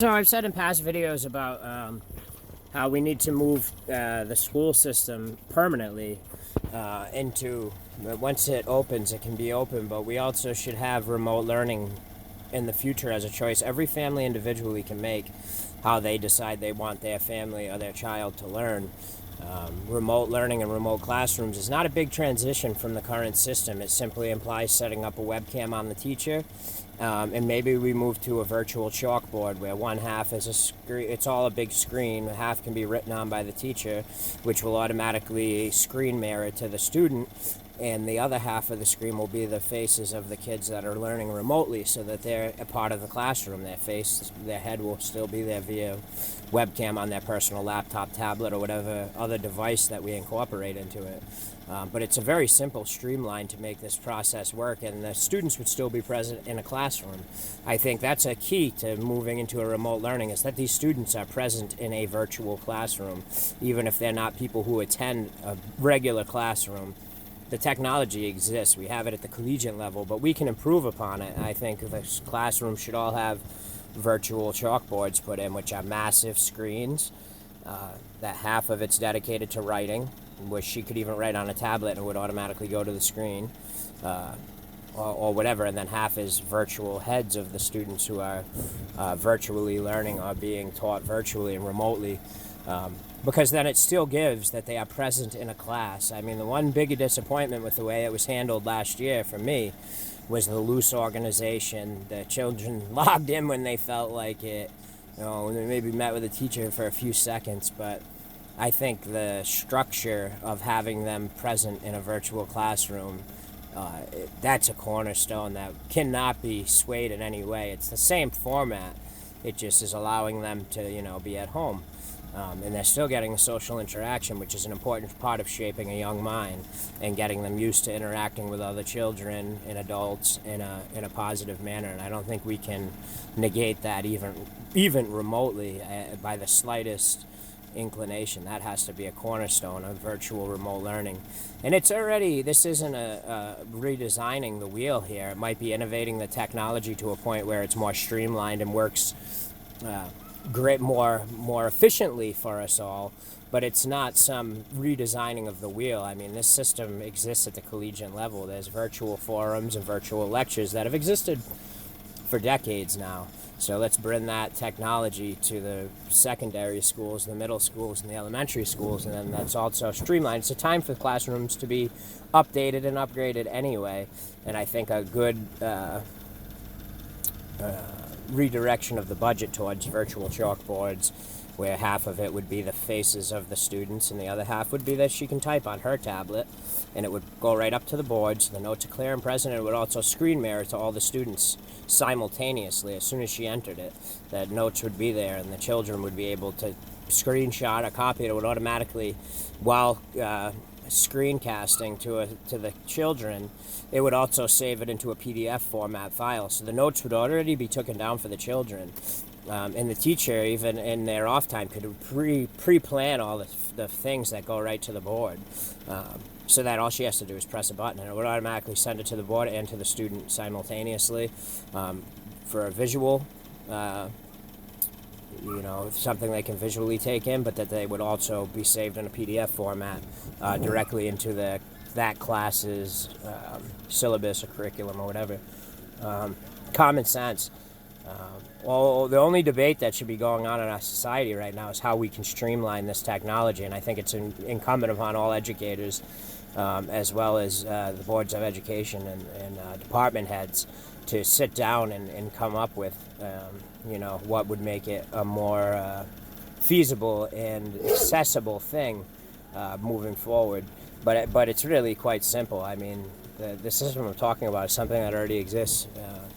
So I've said in past videos about how we need to move the school system permanently into, once it opens, it can be open, but we also should have remote learning in the future as a choice. Every family individually can make how they decide they want their family or their child to learn. Remote learning and remote classrooms is not a big transition from the current system. It simply implies setting up a webcam on the teacher, and maybe we move to a virtual chalkboard where one half is a screen. It's all a big screen. Half can be written on by the teacher, which will automatically screen mirror to the student, and the other half of the screen will be the faces of the kids that are learning remotely, so that they're a part of the classroom. Their head will still be there via webcam on their personal laptop, tablet, or whatever other device that we incorporate into it. But it's a very simple streamline to make this process work, and the students would still be present in a classroom. I think that's a key to moving into a remote learning, is that these students are present in a virtual classroom, even if they're not people who attend a regular classroom. The technology exists. We have it at the collegiate level, but we can improve upon it. I think the classroom should all have virtual chalkboards put in, which are massive screens. That half of it's dedicated to writing, where she could even write on a tablet and it would automatically go to the screen, or whatever, and then half is virtual heads of the students who are virtually learning or being taught virtually and remotely. Because then it still gives that they are present in a class. I mean, the one big disappointment with the way it was handled last year for me was the loose organization. The children logged in when they felt like it. They maybe met with a teacher for a few seconds, but I think the structure of having them present in a virtual classroom, that's a cornerstone that cannot be swayed in any way. It's the same format. It just is allowing them to, be at home. And they're still getting the social interaction, which is an important part of shaping a young mind and getting them used to interacting with other children and adults in a positive manner. And I don't think we can negate that even remotely by the slightest inclination. That has to be a cornerstone of virtual remote learning. And this isn't a redesigning the wheel here. It might be innovating the technology to a point where it's more streamlined and works great, more efficiently for us all, but it's not some redesigning of the wheel. I mean, this system exists at the collegiate level. There's virtual forums and virtual lectures that have existed for decades now. So let's bring that technology to the secondary schools, the middle schools, and the elementary schools, and then that's also streamlined. It's a time for classrooms to be updated and upgraded anyway, and I think a good redirection of the budget towards virtual chalkboards, where half of it would be the faces of the students and the other half would be that she can type on her tablet, and it would go right up to the board, so the notes are clear and present. It would also screen mirror to all the students simultaneously. As soon as she entered it, the notes would be there, and the children would be able to screenshot or copy it. It would automatically, while screencasting to the children, it would also save it into a PDF format file. So the notes would already be taken down for the children. And the teacher, even in their off time, could pre-plan all the things that go right to the board. So that all she has to do is press a button and it would automatically send it to the board and to the student simultaneously, for a visual, something they can visually take in, but that they would also be saved in a PDF format directly into that class's syllabus or curriculum or whatever. Common sense. The only debate that should be going on in our society right now is how we can streamline this technology, and I think it's incumbent upon all educators, as well as the boards of education and department heads, to sit down and come up with what would make it a more feasible and accessible thing moving forward. But it's really quite simple. I mean, the system I'm talking about is something that already exists,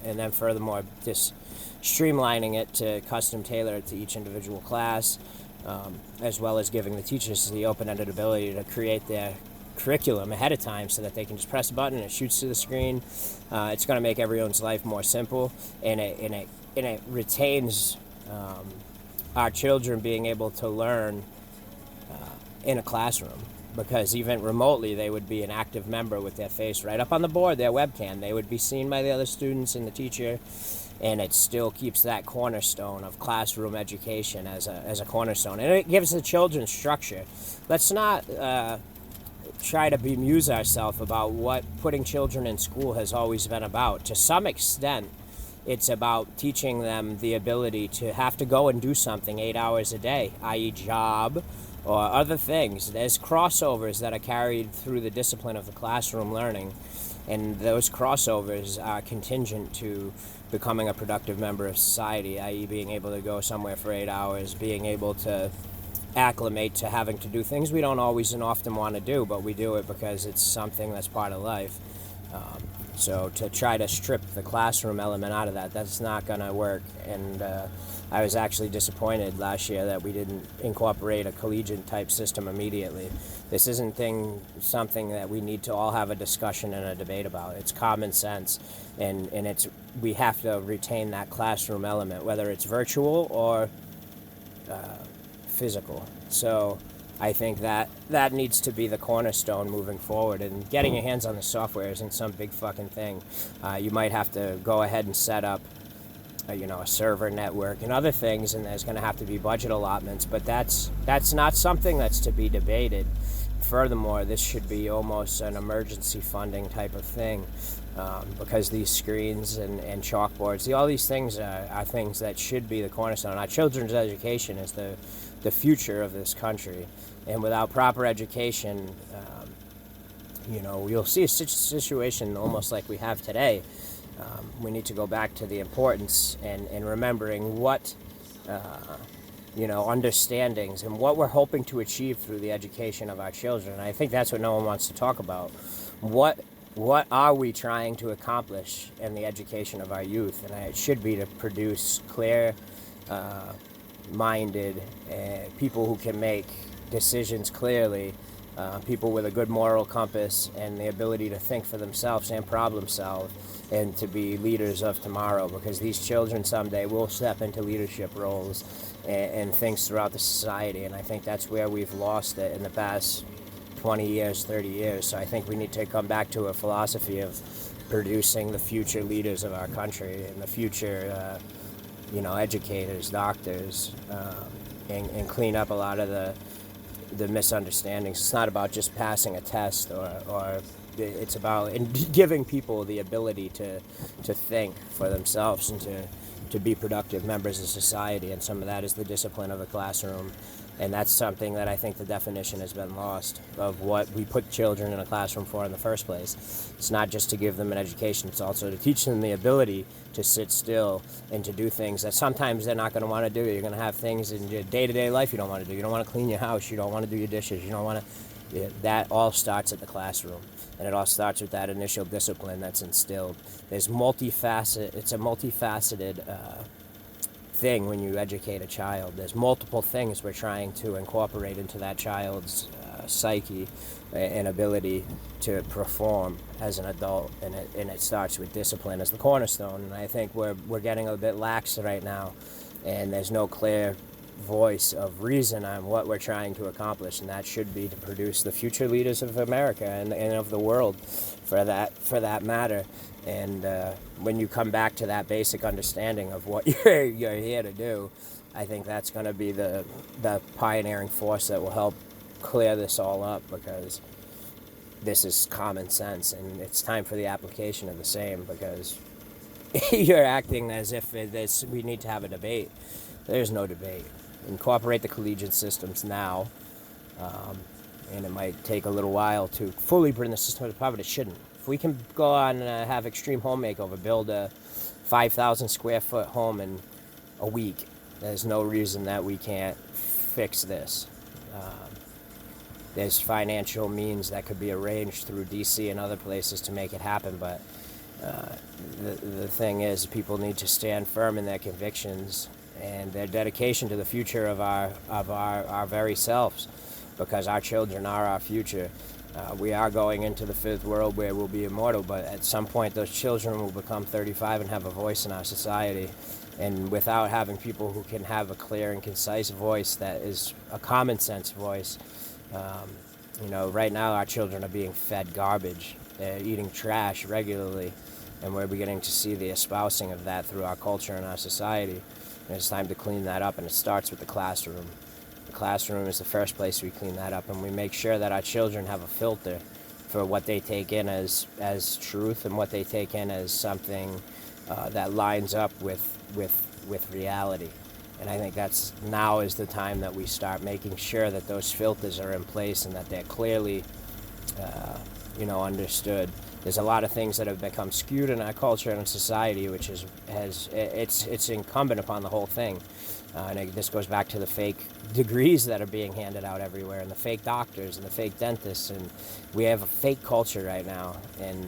and then furthermore, just streamlining it to custom tailor it to each individual class, as well as giving the teachers the open-ended ability to create their curriculum ahead of time so that they can just press a button and it shoots to the screen. It's going to make everyone's life more simple, and it retains our children being able to learn in a classroom, because even remotely they would be an active member with their face right up on the board, their webcam. They would be seen by the other students and the teacher, and it still keeps that cornerstone of classroom education as a cornerstone, and it gives the children structure. Let's not try to bemuse ourselves about what putting children in school has always been about. To some extent, it's about teaching them the ability to have to go and do something 8 hours a day, i.e. job or other things. There's crossovers that are carried through the discipline of the classroom learning, and those crossovers are contingent to becoming a productive member of society, i.e. being able to go somewhere for 8 hours, being able to acclimate to having to do things we don't always and often want to do, but we do it because it's something that's part of life. So to try to strip the classroom element out of that, that's not going to work. And I was actually disappointed last year that we didn't incorporate a collegiate type system immediately. This isn't something that we need to all have a discussion and a debate about. It's common sense, and we have to retain that classroom element, whether it's virtual or physical. So I think that needs to be the cornerstone moving forward, and getting your hands on the software isn't some big fucking thing. You might have to go ahead and set up a server network and other things, and there's going to have to be budget allotments, but that's not something that's to be debated. Furthermore, this should be almost an emergency funding type of thing, because these screens and chalkboards, all these things are things that should be the cornerstone. Our children's education is the future of this country, and without proper education, you'll see a situation almost like we have today. We need to go back to the importance and remembering what understandings and what we're hoping to achieve through the education of our children. And I think that's what no one wants to talk about. What are we trying to accomplish in the education of our youth? And it should be to produce clear minded people who can make decisions clearly, people with a good moral compass and the ability to think for themselves and problem solve, and to be leaders of tomorrow, because these children someday will step into leadership roles and things throughout the society. And I think that's where we've lost it in the past 20 years, 30 years. So I think we need to come back to a philosophy of producing the future leaders of our country and the future educators, doctors, and clean up a lot of the misunderstandings. It's not about just passing a test, or it's about giving people the ability to think for themselves and to be productive members of society, and some of that is the discipline of the classroom. And that's something that I think the definition has been lost of what we put children in a classroom for in the first place. It's not just to give them an education, it's also to teach them the ability to sit still and to do things that sometimes they're not going to want to do. You're going to have things in your day-to-day life you don't want to do. You don't want to clean your house, you don't want to do your dishes, you don't want to... That all starts at the classroom, and it all starts with that initial discipline that's instilled. It's a multifaceted thing when you educate a child. There's multiple things we're trying to incorporate into that child's psyche and ability to perform as an adult, and it starts with discipline as the cornerstone. And I think we're getting a bit lax right now, and there's no clear voice of reason on what we're trying to accomplish, and that should be to produce the future leaders of America and of the world, for that matter. And when you come back to that basic understanding of what you're here to do, I think that's going to be the pioneering force that will help clear this all up, because this is common sense, and it's time for the application of the same, because you're acting as if we need to have a debate. There's no debate. Incorporate the collegiate systems now, and it might take a little while to fully bring the system to power, but it shouldn't. If we can go on and have extreme home makeover, build a 5,000 square foot home in a week, there's no reason that we can't fix this. There's financial means that could be arranged through DC and other places to make it happen, but the thing is, people need to stand firm in their convictions and their dedication to the future of our very selves, because our children are our future. We are going into the fifth world where we'll be immortal, but at some point those children will become 35 and have a voice in our society. And without having people who can have a clear and concise voice that is a common sense voice, right now our children are being fed garbage. They're eating trash regularly. and we're beginning to see the espousing of that through our culture and our society. And it's time to clean that up, and it starts with the classroom. The classroom is the first place we clean that up, and we make sure that our children have a filter for what they take in as truth and what they take in as something that lines up with reality. And I think that's now is the time that we start making sure that those filters are in place and that they're clearly, understood. There's a lot of things that have become skewed in our culture and society, which it's incumbent upon the whole thing. This goes back to the fake degrees that are being handed out everywhere, and the fake doctors and the fake dentists, and we have a fake culture right now, and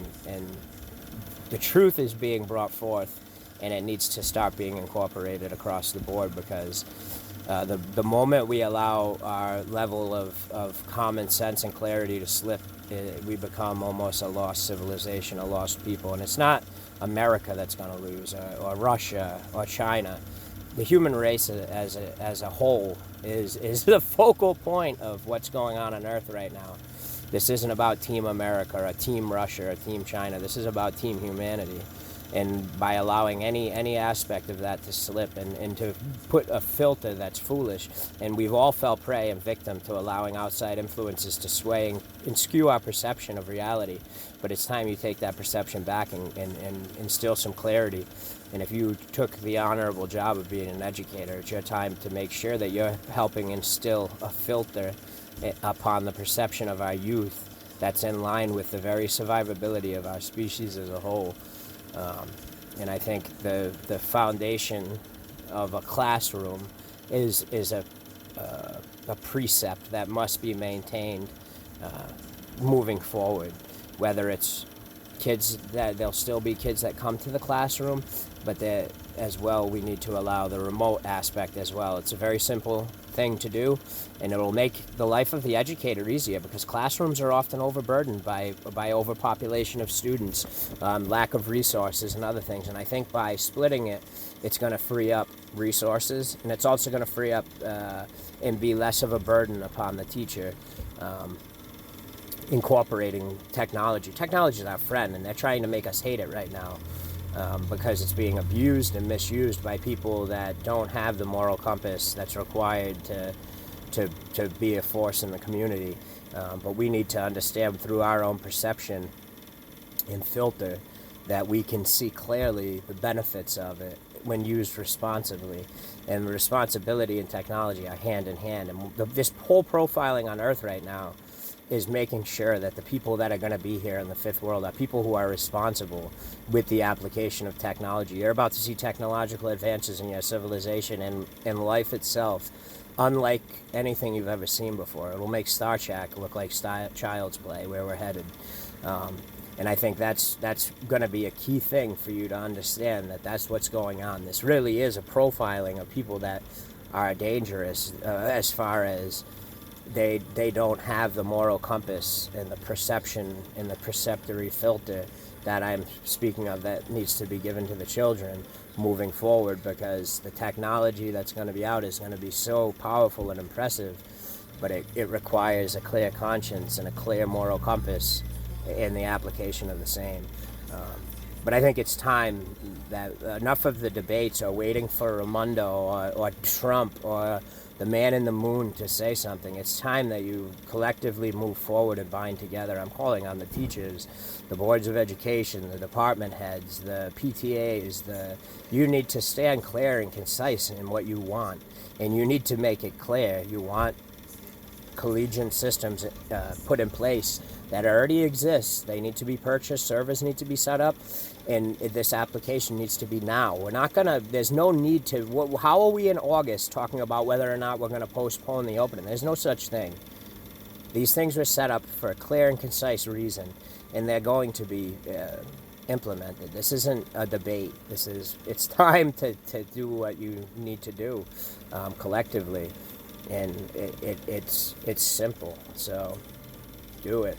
the truth is being brought forth, and it needs to start being incorporated across the board, because the moment we allow our level of common sense and clarity to slip, we become almost a lost civilization, a lost people. And it's not America that's going to lose, or Russia, or China. The human race as a whole is the focal point of what's going on Earth right now. This isn't about Team America or Team Russia or Team China. This is about Team Humanity. And by allowing any aspect of that to slip and to put a filter that's foolish, and we've all fell prey and victim to allowing outside influences to sway and skew our perception of reality. But it's time you take that perception back and instill some clarity. And if you took the honorable job of being an educator, it's your time to make sure that you're helping instill a filter upon the perception of our youth that's in line with the very survivability of our species as a whole. And I think the foundation of a classroom is a precept that must be maintained moving forward. Whether it's kids, that there'll still be kids that come to the classroom, but that as well we need to allow the remote aspect as well. It's a very simple thing to do, and it will make the life of the educator easier, because classrooms are often overburdened by overpopulation of students, lack of resources and other things. And I think by splitting it, it's going to free up resources, and it's also going to free up and be less of a burden upon the teacher. Incorporating technology. Technology is our friend, and they're trying to make us hate it right now. Because it's being abused and misused by people that don't have the moral compass that's required to be a force in the community. But we need to understand through our own perception and filter that we can see clearly the benefits of it when used responsibly. And responsibility and technology are hand in hand. And this whole profiling on Earth right now is making sure that the people that are going to be here in the fifth world are people who are responsible with the application of technology. You're about to see technological advances in your civilization and life itself, unlike anything you've ever seen before. It'll make Star Trek look like child's play, where we're headed. And I think that's going to be a key thing for you to understand, that's what's going on. This really is a profiling of people that are dangerous as far as they don't have the moral compass and the perception and the perceptory filter that I'm speaking of that needs to be given to the children moving forward, because the technology that's going to be out is going to be so powerful and impressive, but it requires a clear conscience and a clear moral compass in the application of the same. But I think it's time that enough of the debates are waiting for Raimondo or Trump or the man in the moon to say something. It's time that you collectively move forward and bind together. I'm calling on the teachers, the boards of education, the department heads, the PTAs. You need to stand clear and concise in what you want, and you need to make it clear. You want collegiate systems put in place that already exist. They need to be purchased, servers need to be set up, and this application needs to be now. We're not gonna, there's no need to, how are we in August talking about whether or not we're gonna postpone the opening? There's no such thing. These things were set up for a clear and concise reason, and they're going to be implemented. This isn't a debate. It's time to do what you need to do collectively, and it's simple, so do it.